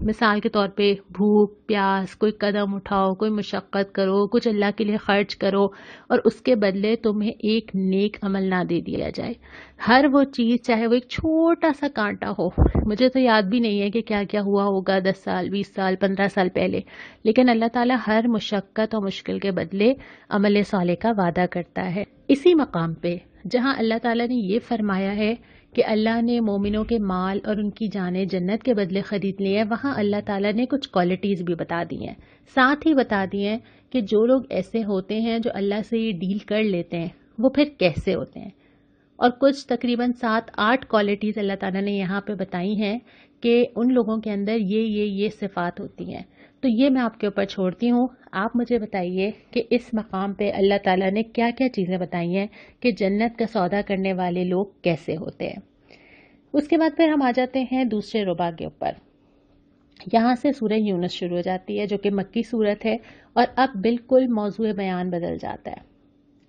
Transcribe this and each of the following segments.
مثال کے طور پہ بھوک پیاس، کوئی قدم اٹھاؤ، کوئی مشقت کرو، کچھ اللہ کے لیے خرچ کرو اور اس کے بدلے تمہیں ایک نیک عمل نہ دے دیا جائے. ہر وہ چیز چاہے وہ ایک چھوٹا سا کانٹا ہو، مجھے تو یاد بھی نہیں ہے کہ کیا کیا ہوا ہوگا 10 سال 20 سال 15 سال پہلے، لیکن اللہ تعالیٰ ہر مشقت اور مشکل کے بدلے عمل صالح کا وعدہ کرتا ہے. اسی مقام پہ جہاں اللہ تعالیٰ نے یہ فرمایا ہے کہ اللہ نے مومنوں کے مال اور ان کی جانیں جنت کے بدلے خرید لی ہیں، وہاں اللہ تعالیٰ نے کچھ کوالٹیز بھی بتا دی ہیں، ساتھ ہی بتا دی ہیں کہ جو لوگ ایسے ہوتے ہیں جو اللہ سے یہ ڈیل کر لیتے ہیں وہ پھر کیسے ہوتے ہیں. اور کچھ تقریباً 7-8 کوالٹیز اللہ تعالیٰ نے یہاں پہ بتائی ہیں کہ ان لوگوں کے اندر یہ صفات ہوتی ہیں. تو یہ میں آپ کے اوپر چھوڑتی ہوں، آپ مجھے بتائیے کہ اس مقام پہ اللہ تعالیٰ نے کیا کیا چیزیں بتائی ہیں کہ جنت کا سودا کرنے والے لوگ کیسے ہوتے ہیں. اس کے بعد پھر ہم آ جاتے ہیں دوسرے ربع کے اوپر. یہاں سے سورہ یونس شروع ہو جاتی ہے جو کہ مکی صورت ہے، اور اب بالکل موضوع بیان بدل جاتا ہے.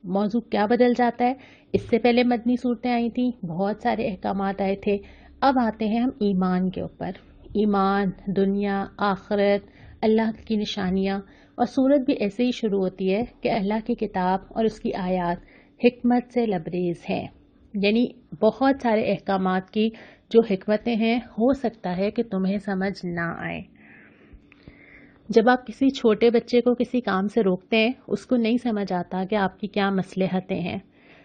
موضوع کیا بدل جاتا ہے؟ اس سے پہلے مدنی صورتیں آئی تھیں، بہت سارے احکامات آئے تھے. اب آتے ہیں ہم ایمان کے اوپر. ایمان، دنیا، آخرت، اللہ کی نشانیاں. اور صورت بھی ایسے ہی شروع ہوتی ہے کہ اللہ کی کتاب اور اس کی آیات حکمت سے لبریز ہیں، یعنی بہت سارے احکامات کی جو حکمتیں ہیں ہو سکتا ہے کہ تمہیں سمجھ نہ آئیں. جب آپ کسی چھوٹے بچے کو کسی کام سے روکتے ہیں، اس کو نہیں سمجھ آتا کہ آپ کی کیا مصلحتیں ہیں.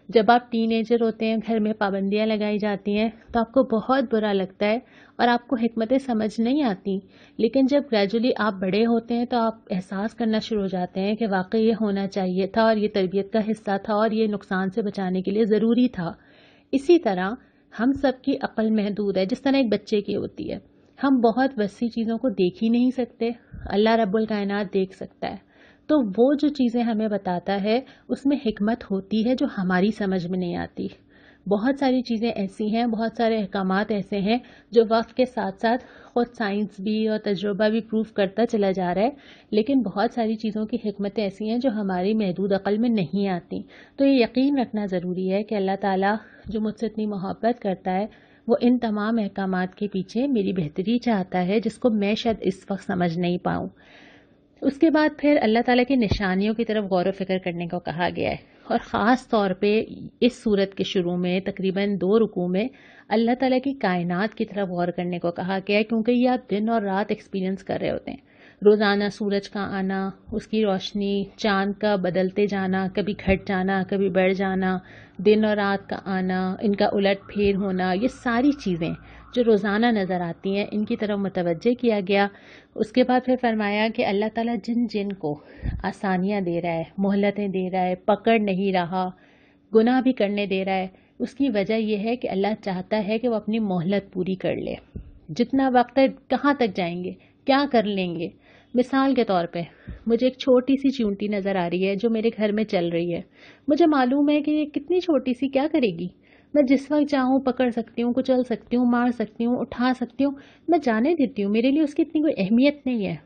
جب آپ ٹین ایجر ہوتے ہیں، گھر میں پابندیاں لگائی جاتی ہیں تو آپ کو بہت برا لگتا ہے اور آپ کو حکمتیں سمجھ نہیں آتی. لیکن جب گریجولی آپ بڑے ہوتے ہیں تو آپ احساس کرنا شروع ہو جاتے ہیں کہ واقعی یہ ہونا چاہیے تھا اور یہ تربیت کا حصہ تھا اور یہ نقصان سے بچانے کے لیے ضروری تھا. اسی طرح ہم سب کی عقل محدود ہے، جس طرح ایک بچے کی ہوتی ہے. ہم بہت وسیع چیزوں کو دیکھ ہی نہیں سکتے، اللہ رب الکائنات دیکھ سکتا ہے. تو وہ جو چیزیں ہمیں بتاتا ہے اس میں حکمت ہوتی ہے جو ہماری سمجھ میں نہیں آتی. بہت ساری چیزیں ایسی ہیں، بہت سارے احکامات ایسے ہیں جو وقت کے ساتھ ساتھ خود سائنس بھی اور تجربہ بھی پروف کرتا چلا جا رہا ہے، لیکن بہت ساری چیزوں کی حکمتیں ایسی ہیں جو ہماری محدود عقل میں نہیں آتی. تو یہ یقین رکھنا ضروری ہے کہ اللہ تعالیٰ جو مجھ سے اتنی محبت کرتا ہے وہ ان تمام احکامات کے پیچھے میری بہتری چاہتا ہے، جس کو میں شاید اس وقت سمجھ نہیں پاؤں. اس کے بعد پھر اللہ تعالیٰ کی نشانیوں کی طرف غور و فکر کرنے کو کہا گیا ہے، اور خاص طور پہ اس صورت کے شروع میں تقریباً 2 رکوع میں اللہ تعالیٰ کی کائنات کی طرف غور کرنے کو کہا گیا ہے، کیونکہ یہ آپ دن اور رات ایکسپیرینس کر رہے ہوتے ہیں. روزانہ سورج کا آنا، اس کی روشنی، چاند کا بدلتے جانا، کبھی گھٹ جانا کبھی بڑھ جانا، دن اور رات کا آنا، ان کا الٹ پھیر ہونا، یہ ساری چیزیں جو روزانہ نظر آتی ہیں ان کی طرف متوجہ کیا گیا. اس کے بعد پھر فرمایا کہ اللہ تعالیٰ جن کو آسانیاں دے رہا ہے، مہلتیں دے رہا ہے، پکڑ نہیں رہا، گناہ بھی کرنے دے رہا ہے، اس کی وجہ یہ ہے کہ اللہ چاہتا ہے کہ وہ اپنی مہلت پوری کر لے. جتنا وقت ہے کہاں تک جائیں گے، کیا کر لیں گے. مثال کے طور پہ مجھے ایک چھوٹی سی چیونٹی نظر آ رہی ہے جو میرے گھر میں چل رہی ہے. مجھے معلوم ہے کہ یہ کتنی چھوٹی سی کیا کرے گی. میں جس وقت چاہوں پکڑ سکتی ہوں، کچل سکتی ہوں، مار سکتی ہوں، اٹھا سکتی ہوں، میں جانے دیتی ہوں. میرے لیے اس کی اتنی کوئی اہمیت نہیں ہے،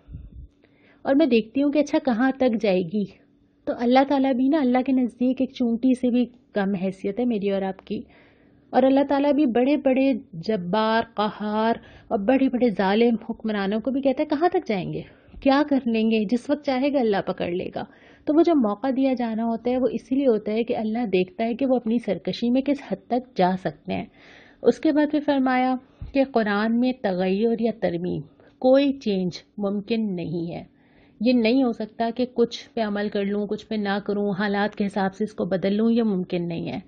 اور میں دیکھتی ہوں کہ اچھا کہاں تک جائے گی. تو اللہ تعالیٰ بھی نا، اللہ کے نزدیک ایک چونٹی سے بھی کم حیثیت ہے میری اور آپ کی. اور اللہ تعالیٰ بھی بڑے بڑے جبار، قہار اور بڑے بڑے ظالم حکمرانوں کو بھی کہتا ہے کہاں تک جائیں گے، کیا کر لیں گے. جس وقت چاہے گا اللہ پکڑ لے گا. تو وہ جو موقع دیا جانا ہوتا ہے وہ اسی لیے ہوتا ہے کہ اللہ دیکھتا ہے کہ وہ اپنی سرکشی میں کس حد تک جا سکتے ہیں. اس کے بعد پھر فرمایا کہ قرآن میں تغیر یا ترمیم، کوئی چینج ممکن نہیں ہے. یہ نہیں ہو سکتا کہ کچھ پہ عمل کر لوں، کچھ پہ نہ کروں، حالات کے حساب سے اس کو بدل لوں، یہ ممکن نہیں ہے.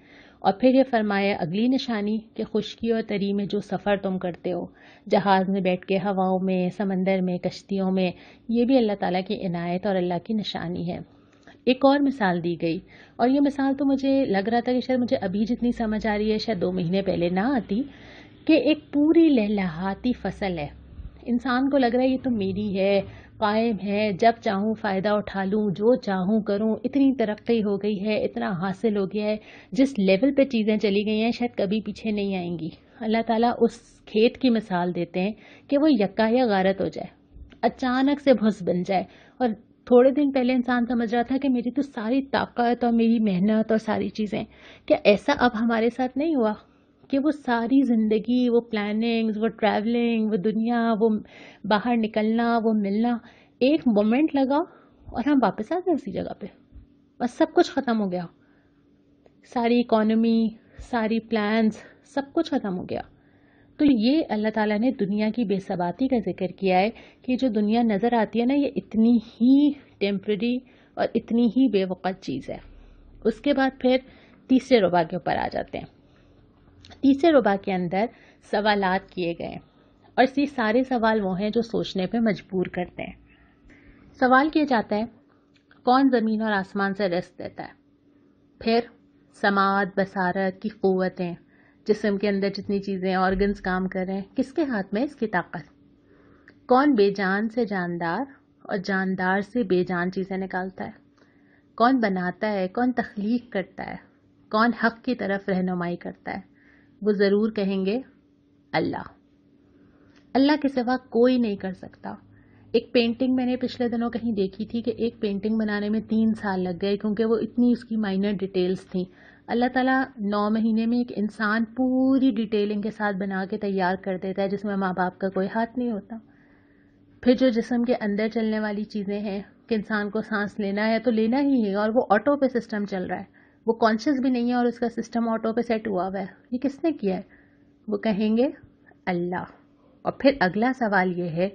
اور پھر یہ فرمایا اگلی نشانی کہ خشکی اور تری میں جو سفر تم کرتے ہو، جہاز میں بیٹھ کے ہواؤں میں، سمندر میں، کشتیوں میں، یہ بھی اللہ تعالیٰ کی عنایت اور اللہ کی نشانی ہے. ایک اور مثال دی گئی، اور یہ مثال تو مجھے لگ رہا تھا کہ شاید مجھے ابھی جتنی سمجھ آ رہی ہے شاید 2 مہینے پہلے نہ آتی، کہ ایک پوری لہلہاتی فصل ہے. انسان کو لگ رہا ہے یہ تو میری ہے، قائم ہے، جب چاہوں فائدہ اٹھا لوں، جو چاہوں کروں، اتنی ترقی ہو گئی ہے، اتنا حاصل ہو گیا ہے، جس لیول پہ چیزیں چلی گئی ہیں شاید کبھی پیچھے نہیں آئیں گی. اللہ تعالیٰ اس کھیت کی مثال دیتے ہیں کہ وہ یکا یا غارت ہو جائے، اچانک سے بھس بن جائے. اور تھوڑے دن پہلے انسان سمجھ رہا تھا کہ میری تو ساری طاقت اور میری محنت اور ساری چیزیں، کیا ایسا اب ہمارے ساتھ نہیں ہوا کہ وہ ساری زندگی، وہ پلاننگز، وہ ٹریولنگ، وہ دنیا، وہ باہر نکلنا، وہ ملنا، ایک مومنٹ لگا اور ہم واپس آ گئے اسی جگہ پہ، بس سب کچھ ختم ہو گیا، ساری اکانومی، ساری پلانز، سب کچھ ختم ہو گیا۔ تو یہ اللہ تعالیٰ نے دنیا کی بے ثباتی کا ذکر کیا ہے کہ جو دنیا نظر آتی ہے نا، یہ اتنی ہی ٹیمپرری اور اتنی ہی بے وقت چیز ہے۔ اس کے بعد پھر تیسرے ربع کے اوپر آ جاتے ہیں۔ تیسرے ربع کے اندر سوالات کیے گئے اور یہ سارے سوال وہ ہیں جو سوچنے پہ مجبور کرتے ہیں۔ سوال کیا جاتا ہے کون زمین اور آسمان سے رزق دیتا ہے، پھر سماعت، بصارت کی قوتیں، جسم کے اندر جتنی چیزیں آرگنز کام کر رہے ہیں، کس کے ہاتھ میں اس کی طاقت، کون بے جان سے جاندار اور جاندار سے بے جان چیزیں نکالتا ہے، کون بناتا ہے، کون تخلیق کرتا ہے، کون حق کی طرف رہنمائی کرتا ہے، وہ ضرور کہیں گے اللہ۔ اللہ کے سوا کوئی نہیں کر سکتا۔ ایک پینٹنگ میں نے پچھلے دنوں کہیں دیکھی تھی کہ ایک پینٹنگ بنانے میں 3 سال لگ گئے، کیونکہ وہ اتنی اس کی مائنر ڈیٹیلز تھیں۔ اللہ تعالیٰ 9 مہینے میں ایک انسان پوری ڈیٹیلنگ کے ساتھ بنا کے تیار کر دیتا ہے، جس میں ماں باپ کا کوئی ہاتھ نہیں ہوتا۔ پھر جو جسم کے اندر چلنے والی چیزیں ہیں کہ انسان کو سانس لینا ہے تو لینا ہی ہے، اور وہ آٹو پہ سسٹم چل رہا ہے، وہ کانشیس بھی نہیں ہے اور اس کا سسٹم آٹو پہ سیٹ ہوا ہوا ہے، یہ کس نے کیا ہے؟ وہ کہیں گے اللہ۔ اور پھر اگلا سوال یہ ہے،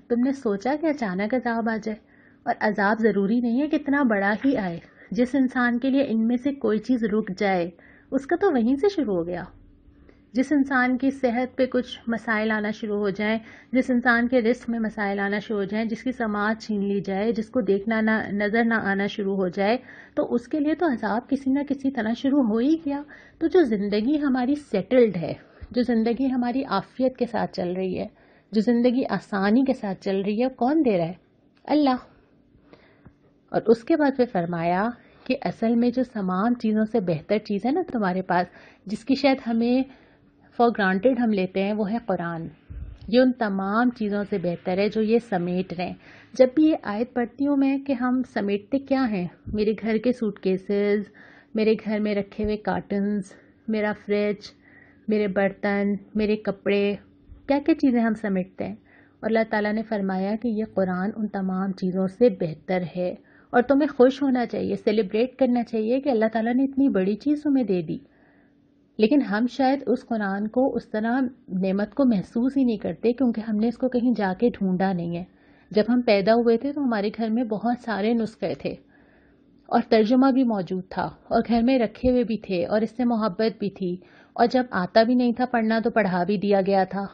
تم نے سوچا کہ اچانک عذاب آ جائے؟ اور عذاب ضروری نہیں ہے کتنا بڑا ہی آئے۔ جس انسان کے لیے ان میں سے کوئی چیز رک جائے اس کا تو وہیں سے شروع ہو گیا۔ جس انسان کی صحت پہ کچھ مسائل آنا شروع ہو جائیں، جس انسان کے رزق میں مسائل آنا شروع ہو جائیں، جس کی سماعت چھین لی جائے، جس کو دیکھنا نظر نہ آنا شروع ہو جائے، تو اس کے لیے تو عذاب کسی نہ کسی طرح شروع ہو ہی گیا۔ تو جو زندگی ہماری سیٹلڈ ہے، جو زندگی ہماری عافیت کے ساتھ چل رہی ہے، جو زندگی آسانی کے ساتھ چل رہی ہے، کون دے رہا ہے؟ اللہ۔ اور اس کے بعد پھر فرمایا کہ اصل میں جو تمام چیزوں سے بہتر چیز ہے نا تمہارے پاس، جس کی شاید ہمیں فار گرانٹیڈ ہم لیتے ہیں، وہ ہے قرآن۔ یہ ان تمام چیزوں سے بہتر ہے جو یہ سمیٹ رہے ہیں۔ جب بھی یہ آیت پڑھتی ہوں میں کہ ہم سمیٹتے کیا ہیں، میرے گھر کے سوٹ کیسز، میرے گھر میں رکھے ہوئے کارٹنز، میرا فریج، میرے برتن، میرے کپڑے، کیا کیا چیزیں ہم سمیٹتے ہیں۔ اور اللہ تعالیٰ نے فرمایا کہ یہ قرآن ان تمام چیزوں سے بہتر ہے، اور تمہیں خوش ہونا چاہیے، سیلیبریٹ کرنا چاہیے کہ اللہ تعالیٰ نے اتنی بڑی چیز تمہیں دے دی۔ لیکن ہم شاید اس قرآن کو اس طرح نعمت کو محسوس ہی نہیں کرتے، کیونکہ ہم نے اس کو کہیں جا کے ڈھونڈا نہیں ہے۔ جب ہم پیدا ہوئے تھے تو ہمارے گھر میں بہت سارے نسخے تھے اور ترجمہ بھی موجود تھا اور گھر میں رکھے ہوئے بھی تھے اور اس سے محبت بھی تھی، اور جب آتا بھی نہیں تھا پڑھنا تو پڑھا بھی دیا گیا تھا۔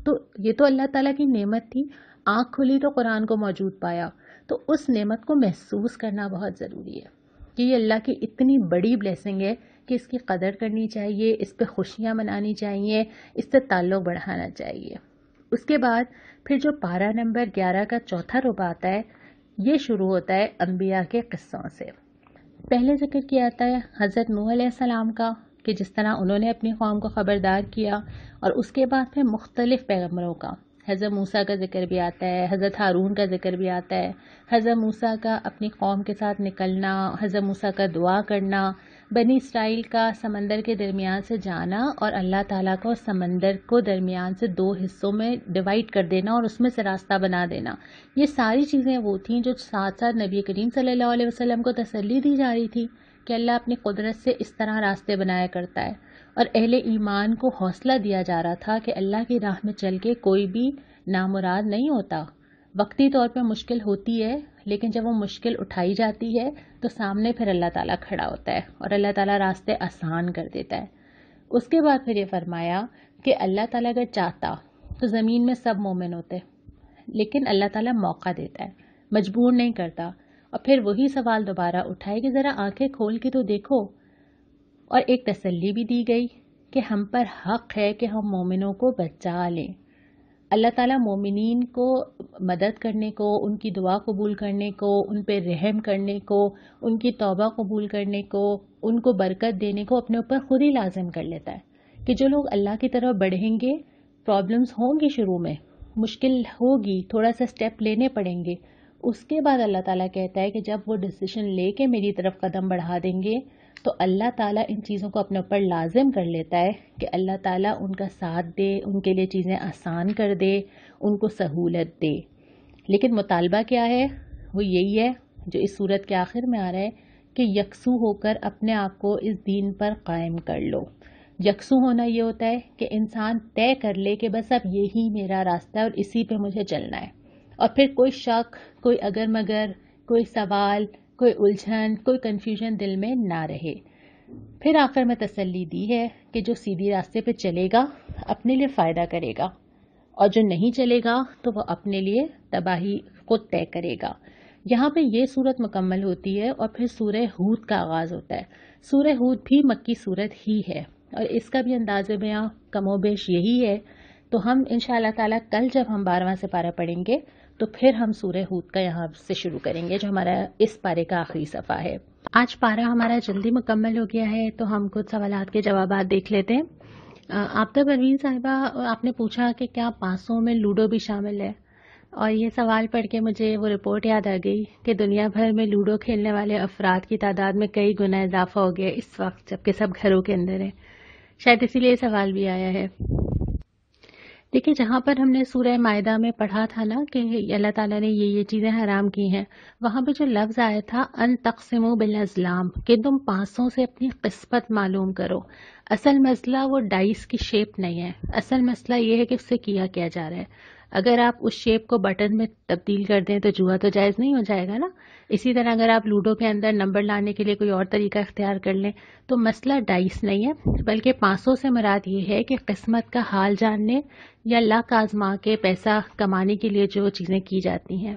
تو یہ تو اللہ تعالیٰ کی نعمت تھی، آنکھ کھلی تو قرآن کو موجود پایا۔ تو اس نعمت کو محسوس کرنا بہت ضروری ہے کہ یہ اللہ کی اتنی بڑی بلیسنگ ہے کہ اس کی قدر کرنی چاہیے، اس پہ خوشیاں منانی چاہیے، اس سے تعلق بڑھانا چاہیے۔ اس کے بعد پھر جو پارہ نمبر 11 کا چوتھا ربع آتا ہے، یہ شروع ہوتا ہے انبیاء کے قصوں سے۔ پہلے ذکر کیا جاتا ہے حضرت نوح علیہ السلام کا، کہ جس طرح انہوں نے اپنی قوم کو خبردار کیا، اور اس کے بعد پھر مختلف پیغمبروں کا، حضرت موسیٰ کا ذکر بھی آتا ہے، حضرت ہارون کا ذکر بھی آتا ہے، حضرت موسیٰ کا اپنی قوم کے ساتھ نکلنا، حضرت موسیٰ کا دعا کرنا، بنی اسرائیل کا سمندر کے درمیان سے جانا اور اللہ تعالیٰ کو سمندر کو درمیان سے 2 حصوں میں ڈیوائیڈ کر دینا اور اس میں سے راستہ بنا دینا۔ یہ ساری چیزیں وہ تھیں جو ساتھ ساتھ نبی کریم صلی اللہ علیہ وسلم کو تسلی دی جا رہی تھی کہ اللہ اپنی قدرت سے اس طرح راستے بنایا کرتا ہے، اور اہل ایمان کو حوصلہ دیا جا رہا تھا کہ اللہ کی راہ میں چل کے کوئی بھی نامراد نہیں ہوتا۔ وقتی طور پہ مشکل ہوتی ہے، لیکن جب وہ مشکل اٹھائی جاتی ہے تو سامنے پھر اللہ تعالیٰ کھڑا ہوتا ہے اور اللہ تعالیٰ راستے آسان کر دیتا ہے۔ اس کے بعد پھر یہ فرمایا کہ اللہ تعالیٰ اگر چاہتا تو زمین میں سب مومن ہوتے، لیکن اللہ تعالیٰ موقع دیتا ہے، مجبور نہیں کرتا۔ اور پھر وہی سوال دوبارہ اٹھائے کہ ذرا آنکھیں کھول کے تو دیکھو، اور ایک تسلی بھی دی گئی کہ ہم پر حق ہے کہ ہم مومنوں کو بچا لیں۔ اللہ تعالیٰ مومنین کو مدد کرنے کو، ان کی دعا قبول کرنے کو، ان پہ رحم کرنے کو، ان کی توبہ قبول کرنے کو، ان کو برکت دینے کو اپنے اوپر خود ہی لازم کر لیتا ہے کہ جو لوگ اللہ کی طرف بڑھیں گے، پرابلمز ہوں گی، شروع میں مشکل ہوگی، تھوڑا سا سٹیپ لینے پڑیں گے، اس کے بعد اللہ تعالیٰ کہتا ہے کہ جب وہ ڈیسیشن لے کے میری طرف قدم بڑھا دیں گے تو اللہ تعالیٰ ان چیزوں کو اپنے اوپر لازم کر لیتا ہے کہ اللہ تعالیٰ ان کا ساتھ دے، ان کے لیے چیزیں آسان کر دے، ان کو سہولت دے. لیکن مطالبہ کیا ہے؟ وہ یہی ہے جو اس صورت کے آخر میں آ رہا ہے کہ یکسو ہو کر اپنے آپ کو اس دین پر قائم کر لو. یکسو ہونا یہ ہوتا ہے کہ انسان طے کر لے کہ بس اب یہی میرا راستہ ہے اور اسی پہ مجھے چلنا ہے، اور پھر کوئی شک، کوئی اگر مگر، کوئی سوال، کوئی الجھن، کوئی کنفیوژن دل میں نہ رہے. پھر آخر میں تسلی دی ہے کہ جو سیدھی راستے پہ چلے گا اپنے لیے فائدہ کرے گا، اور جو نہیں چلے گا تو وہ اپنے لیے تباہی خود طے کرے گا. یہاں پہ یہ صورت مکمل ہوتی ہے اور پھر سورہ ہود کا آغاز ہوتا ہے. سورہ ہود بھی مکی صورت ہی ہے اور اس کا بھی انداز بیاں کم و بیش یہی ہے. تو ہم انشاءاللہ تعالیٰ کل جب ہم 12واں سپارہ پڑھیں گے تو پھر ہم سورہ ہود کا یہاں سے شروع کریں گے جو ہمارا اس پارے کا آخری صفحہ ہے. آج پارہ ہمارا جلدی مکمل ہو گیا ہے تو ہم کچھ سوالات کے جوابات دیکھ لیتے ہیں. آفتہ پروین صاحبہ، آپ نے پوچھا کہ کیا 500 میں لوڈو بھی شامل ہے، اور یہ سوال پڑھ کے مجھے وہ رپورٹ یاد آ گئی کہ دنیا بھر میں لوڈو کھیلنے والے افراد کی تعداد میں کئی گنا اضافہ ہو گیا اس وقت جبکہ سب گھروں کے اندر ہیں. شاید اسی لیے سوال بھی آیا ہے. دیکھیں، جہاں پر ہم نے سورہ مائدہ میں پڑھا تھا نا کہ اللہ تعالیٰ نے یہ چیزیں حرام کی ہیں، وہاں پہ جو لفظ آیا تھا ان تقسموا بالازلام، کہ تم پانسوں سے اپنی قسمت معلوم کرو. اصل مسئلہ وہ ڈائس کی شیپ نہیں ہے، اصل مسئلہ یہ ہے کہ اس سے کیا جا رہا ہے. اگر آپ اس شیپ کو بٹن میں تبدیل کر دیں تو جوا تو جائز نہیں ہو جائے گا نا. اسی طرح اگر آپ لوڈو کے اندر نمبر لانے کے لیے کوئی اور طریقہ اختیار کر لیں تو مسئلہ ڈائس نہیں ہے، بلکہ 500 سے مراد یہ ہے کہ قسمت کا حال جاننے یا لاک آزما کے پیسہ کمانے کے لیے جو چیزیں کی جاتی ہیں،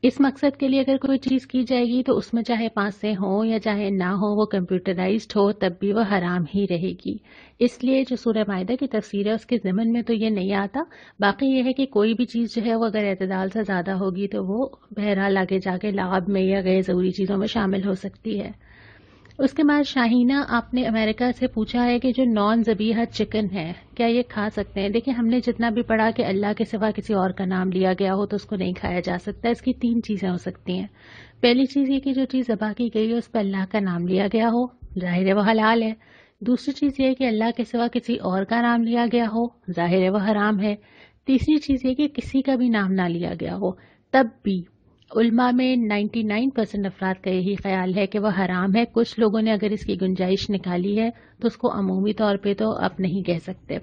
اس مقصد کے لیے اگر کوئی چیز کی جائے گی تو اس میں چاہے پانسے ہوں یا چاہے نہ ہو، وہ کمپیوٹرائزڈ ہو تب بھی وہ حرام ہی رہے گی. اس لیے جو سورہ مائدہ کی تفسیر ہے اس کے ضمن میں تو یہ نہیں آتا. باقی یہ ہے کہ کوئی بھی چیز جو ہے وہ اگر اعتدال سے زیادہ ہوگی تو وہ بہرحال آگے جا کے لعب میں یا غیر ضروری چیزوں میں شامل ہو سکتی ہے. اس کے بعد شاہینہ، آپ نے امریکہ سے پوچھا ہے کہ جو نان ذبیحہ چکن ہے کیا یہ کھا سکتے ہیں؟ دیکھیں، ہم نے جتنا بھی پڑھا کہ اللہ کے سوا کسی اور کا نام لیا گیا ہو تو اس کو نہیں کھایا جا سکتا. اس کی 3 چیزیں ہو سکتی ہیں. پہلی چیز یہ کہ جو چیز ذبح کی گئی ہے اس پہ اللہ کا نام لیا گیا ہو، ظاہر ہے وہ حلال ہے. دوسری چیز یہ کہ اللہ کے سوا کسی اور کا نام لیا گیا ہو، ظاہر ہے وہ حرام ہے. تیسری چیز یہ کہ کسی کا بھی نام نہ لیا گیا ہو، تب بھی علماء میں 99% افراد کا یہی خیال ہے کہ وہ حرام ہے. کچھ لوگوں نے اگر اس کی گنجائش نکالی ہے تو اس کو عمومی طور پہ تو اب نہیں کہہ سکتے.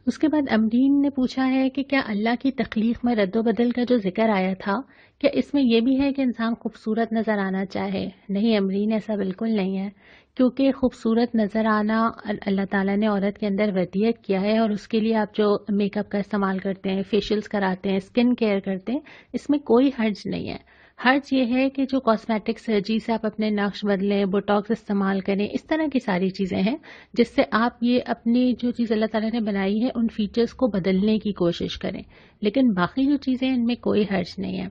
اس کے بعد امرین نے پوچھا ہے کہ کیا اللہ کی تخلیق میں رد و بدل کا جو ذکر آیا تھا کیا اس میں یہ بھی ہے کہ انسان خوبصورت نظر آنا چاہے؟ نہیں امرین، ایسا بالکل نہیں ہے، کیونکہ خوبصورت نظر آنا اللہ تعالیٰ نے عورت کے اندر ودیت کیا ہے، اور اس کے لیے آپ جو میک اپ کا استعمال کرتے ہیں، فیشیلز کراتے ہیں، اسکن کیئر کرتے ہیں، اس میں کوئی حرج نہیں ہے. حرج یہ ہے کہ جو کاسمیٹک سرجری سے آپ اپنے نقش بدلیں، بوٹاکس استعمال کریں، اس طرح کی ساری چیزیں ہیں جس سے آپ یہ اپنی جو چیز اللہ تعالیٰ نے بنائی ہے ان فیچرز کو بدلنے کی کوشش کریں. لیکن باقی جو چیزیں ان میں کوئی حرج نہیں ہے.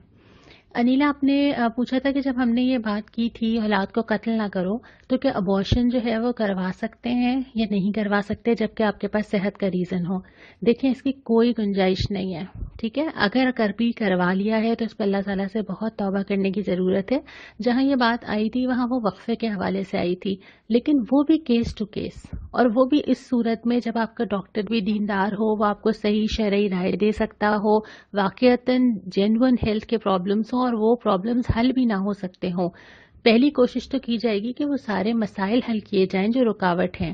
انیلا، آپ نے پوچھا تھا کہ جب ہم نے یہ بات کی تھی اولاد کو قتل نہ کرو تو کیا ابارشن جو ہے وہ کروا سکتے ہیں یا نہیں کروا سکتے جبکہ آپ کے پاس صحت کا ریزن ہو؟ دیکھیں، اس کی کوئی گنجائش نہیں ہے. ٹھیک ہے، اگر بھی کروا لیا ہے تو اس پہ اللہ تعالیٰ سے بہت توبہ کرنے کی ضرورت ہے. جہاں یہ بات آئی تھی وہاں وہ وقفے کے حوالے سے آئی تھی، لیکن وہ بھی کیس ٹو کیس، اور وہ بھی اس صورت میں جب آپ کا ڈاکٹر بھی دیندار ہو، وہ آپ کو صحیح شرعی رائے دے سکتا ہو، واقعتاً جینون ہیلتھ کے پرابلمس ہوں اور وہ پرابلمس حل بھی نہ ہو سکتے ہوں. پہلی کوشش تو کی جائے گی کہ وہ سارے مسائل حل کیے جائیں جو رکاوٹ ہیں.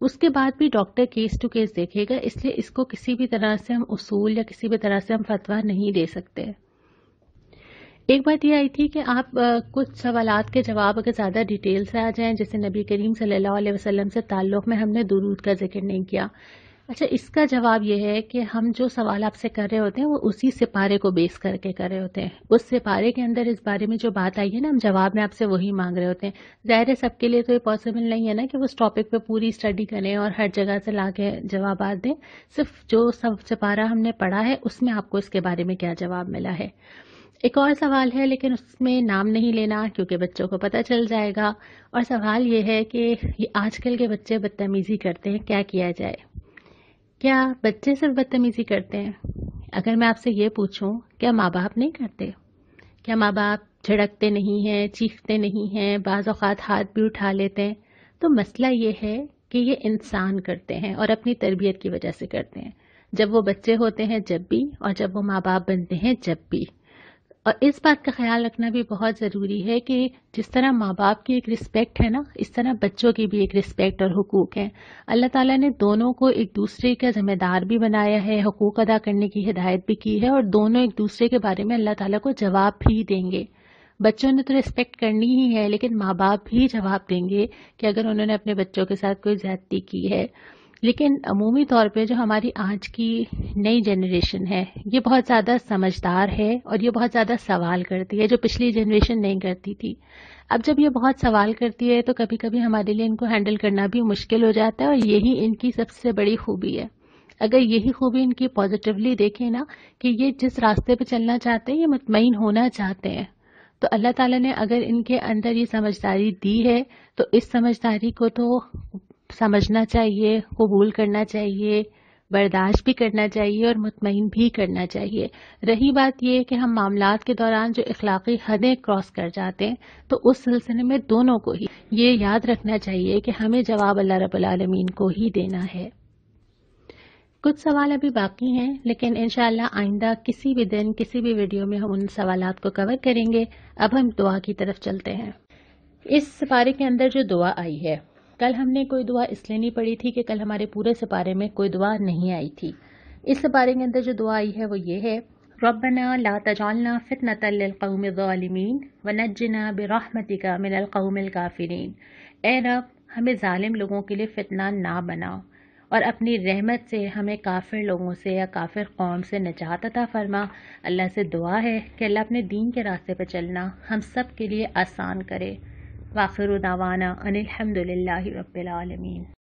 اس کے بعد بھی ڈاکٹر کیس ٹو کیس دیکھے گا، اس لیے اس کو کسی بھی طرح سے ہم اصول یا کسی بھی طرح سے ہم فتویٰ نہیں دے سکتے. ایک بات یہ آئی تھی کہ آپ کچھ سوالات کے جواب اگر زیادہ ڈیٹیل سے آ جائیں، جیسے نبی کریم صلی اللہ علیہ وسلم سے تعلق میں ہم نے درود کا ذکر نہیں کیا. اچھا، اس کا جواب یہ ہے کہ ہم جو سوال آپ سے کر رہے ہوتے ہیں وہ اسی سپارے کو بیس کر کے کر رہے ہوتے ہیں. اس سپارے کے اندر اس بارے میں جو بات آئی ہے نا، ہم جواب میں آپ سے وہی مانگ رہے ہوتے ہیں. ظاہر ہے سب کے لیے تو یہ پاسبل نہیں ہے نا کہ وہ اس ٹاپک پہ پوری اسٹڈی کریں اور ہر جگہ سے لا کے جوابات دیں. صرف جو سپارہ ہم نے پڑھا ہے اس میں آپ کو اس کے بارے میں کیا جواب ملا ہے. ایک اور سوال ہے لیکن اس میں نام نہیں لینا کیونکہ بچوں کو پتہ چل جائے گا، اور سوال یہ ہے کہ یہ آج کل کے بچے بدتمیزی کرتے ہیں، کیا کیا جائے؟ کیا بچے صرف بدتمیزی کرتے ہیں؟ اگر میں آپ سے یہ پوچھوں کیا ماں باپ نہیں کرتے؟ کیا ماں باپ جھڑکتے نہیں ہیں، چیختے نہیں ہیں، بعض اوقات ہاتھ بھی اٹھا لیتے ہیں؟ تو مسئلہ یہ ہے کہ یہ انسان کرتے ہیں اور اپنی تربیت کی وجہ سے کرتے ہیں، جب وہ بچے ہوتے ہیں جب بھی، اور جب وہ ماں باپ بنتے ہیں جب بھی۔ اور اس بات کا خیال رکھنا بھی بہت ضروری ہے کہ جس طرح ماں باپ کی ایک رسپیکٹ ہے نا، اس طرح بچوں کی بھی ایک رسپیکٹ اور حقوق ہیں۔ اللہ تعالیٰ نے دونوں کو ایک دوسرے کا ذمہ دار بھی بنایا ہے، حقوق ادا کرنے کی ہدایت بھی کی ہے، اور دونوں ایک دوسرے کے بارے میں اللہ تعالیٰ کو جواب بھی دیں گے۔ بچوں نے تو ریسپیکٹ کرنی ہی ہے، لیکن ماں باپ بھی جواب دیں گے کہ اگر انہوں نے اپنے بچوں کے ساتھ کوئی زیادتی کی ہے۔ لیکن عمومی طور پہ جو ہماری آج کی نئی جنریشن ہے یہ بہت زیادہ سمجھدار ہے اور یہ بہت زیادہ سوال کرتی ہے، جو پچھلی جنریشن نہیں کرتی تھی۔ اب جب یہ بہت سوال کرتی ہے تو کبھی کبھی ہمارے لیے ان کو ہینڈل کرنا بھی مشکل ہو جاتا ہے، اور یہی ان کی سب سے بڑی خوبی ہے۔ اگر یہی خوبی ان کی پازیٹیولی دیکھیں نا کہ یہ جس راستے پہ چلنا چاہتے ہیں، یہ مطمئن ہونا چاہتے ہیں، تو اللہ تعالیٰ نے اگر ان کے اندر یہ سمجھداری دی ہے تو اس سمجھداری کو تو سمجھنا چاہیے، قبول کرنا چاہیے، برداشت بھی کرنا چاہیے اور مطمئن بھی کرنا چاہیے۔ رہی بات یہ کہ ہم معاملات کے دوران جو اخلاقی حدیں کراس کر جاتے ہیں تو اس سلسلے میں دونوں کو ہی یہ یاد رکھنا چاہیے کہ ہمیں جواب اللہ رب العالمین کو ہی دینا ہے۔ کچھ سوال ابھی باقی ہیں، لیکن انشاءاللہ آئندہ کسی بھی دن کسی بھی ویڈیو میں ہم ان سوالات کو کور کریں گے۔ اب ہم دعا کی طرف چلتے ہیں۔ اس سپارے کے اندر جو دعا آئی ہے، کل ہم نے کوئی دعا اس لیے نہیں پڑھی تھی کہ کل ہمارے پورے سپارے میں کوئی دعا نہیں آئی تھی۔ اس سپارے کے اندر جو دعا آئی ہے وہ یہ ہے: ربنا لا تجعلنا فتنة للقوم الظالمین ونجنا برحمتک من القوم الکافرین۔ اے رب، ہمیں ظالم لوگوں کے لیے فتنہ نہ بناؤ اور اپنی رحمت سے ہمیں کافر لوگوں سے یا کافر قوم سے نجات عطا فرما۔ اللہ سے دعا ہے کہ اللہ اپنے دین کے راستے پہ چلنا ہم سب کے لیے آسان کرے۔ وآخر دعوانا ان الحمد للہ رب العالمین۔